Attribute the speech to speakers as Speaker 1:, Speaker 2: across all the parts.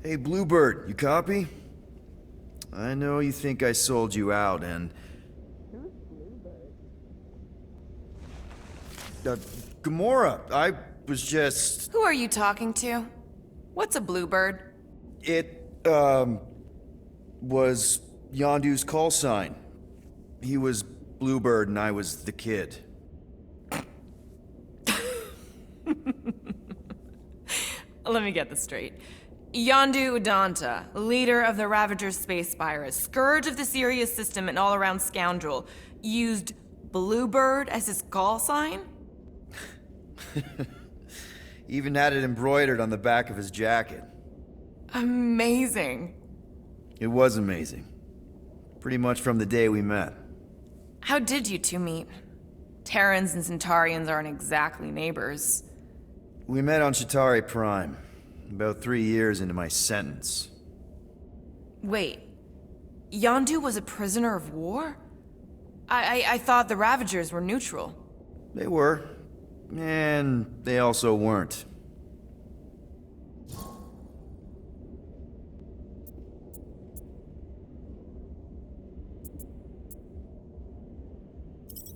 Speaker 1: Hey, Bluebird, you copy? I know you think I sold you out, and... Gamora, I was just...
Speaker 2: Who are you talking to? What's a bluebird?
Speaker 1: It, was Yondu's call sign. He was Bluebird and I was the kid.
Speaker 2: Let me get this straight. Yondu Udanta, leader of the Ravager's space virus, scourge of the Sirius system and all-around scoundrel, used Bluebird as his call sign?
Speaker 1: Even had it embroidered on the back of his jacket.
Speaker 2: Amazing.
Speaker 1: It was amazing. Pretty much from the day we met.
Speaker 2: How did you two meet? Terrans and Centaurians aren't exactly neighbors.
Speaker 1: We met on Chitauri Prime, about 3 years into my sentence.
Speaker 2: Wait, Yondu was a prisoner of war? I thought the Ravagers were neutral.
Speaker 1: They were, and they also weren't.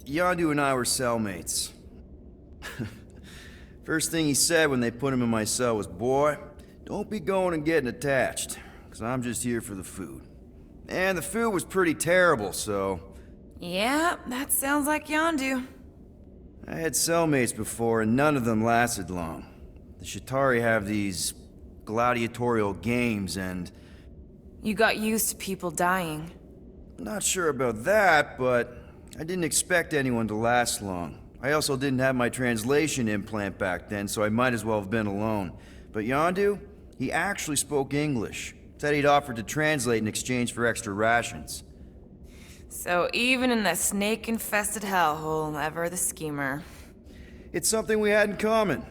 Speaker 1: Yondu and I were cellmates. First thing he said when they put him in my cell was, "Boy, don't be going and getting attached, because I'm just here for the food." And the food was pretty terrible, so...
Speaker 2: Yeah, that sounds like Yondu.
Speaker 1: I had cellmates before, and none of them lasted long. The Chitauri have these gladiatorial games, and...
Speaker 2: You got used to people dying.
Speaker 1: Not sure about that, but I didn't expect anyone to last long. I also didn't have my translation implant back then, so I might as well have been alone. But Yondu, he actually spoke English. Said he'd offered to translate in exchange for extra rations.
Speaker 2: So even in that snake-infested hellhole, ever the schemer.
Speaker 1: It's something we had in common.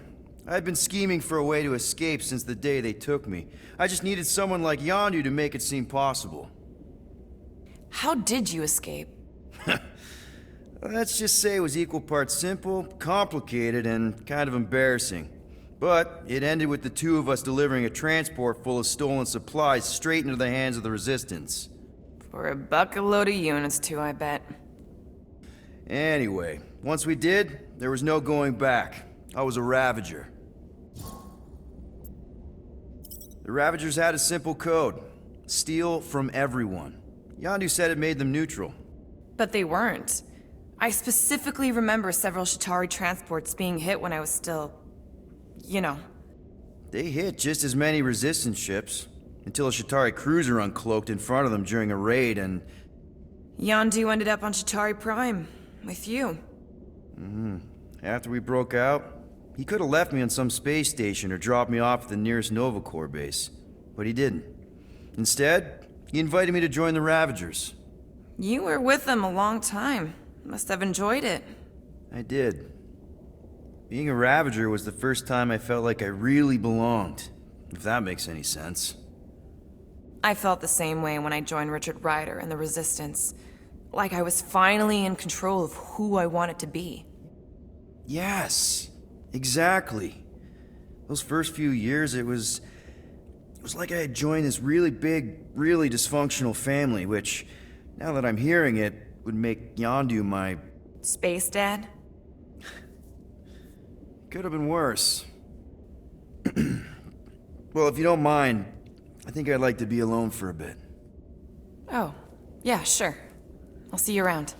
Speaker 1: I'd been scheming for a way to escape since the day they took me. I just needed someone like Yondu to make it seem possible.
Speaker 2: How did you escape?
Speaker 1: Let's just say it was equal parts simple, complicated, and kind of embarrassing. But it ended with the two of us delivering a transport full of stolen supplies straight into the hands of the Resistance.
Speaker 2: For a bucket load of units too, I bet.
Speaker 1: Anyway, once we did, there was no going back. I was a Ravager. The Ravagers had a simple code. Steal from everyone. Yondu said it made them neutral.
Speaker 2: But they weren't. I specifically remember several Chitauri transports being hit when I was still... you know.
Speaker 1: They hit just as many Resistance ships, until a Chitauri cruiser uncloaked in front of them during a raid and...
Speaker 2: Yondu ended up on Chitauri Prime, with you.
Speaker 1: After we broke out, he could have left me on some space station or dropped me off at the nearest Nova Corps base. But he didn't. Instead, he invited me to join the Ravagers.
Speaker 2: You were with them a long time. Must have enjoyed it.
Speaker 1: I did. Being a Ravager was the first time I felt like I really belonged, if that makes any sense.
Speaker 2: I felt the same way when I joined Richard Ryder and the Resistance. Like I was finally in control of who I wanted to be.
Speaker 1: Yes, exactly. Those first few years, it was like I had joined this really big, really dysfunctional family, which, now that I'm hearing it, would make Yondu my...
Speaker 2: Space Dad?
Speaker 1: Could have been worse. Well, if you don't mind, I think I'd like to be alone for a bit.
Speaker 2: Oh, yeah, sure. I'll see you around.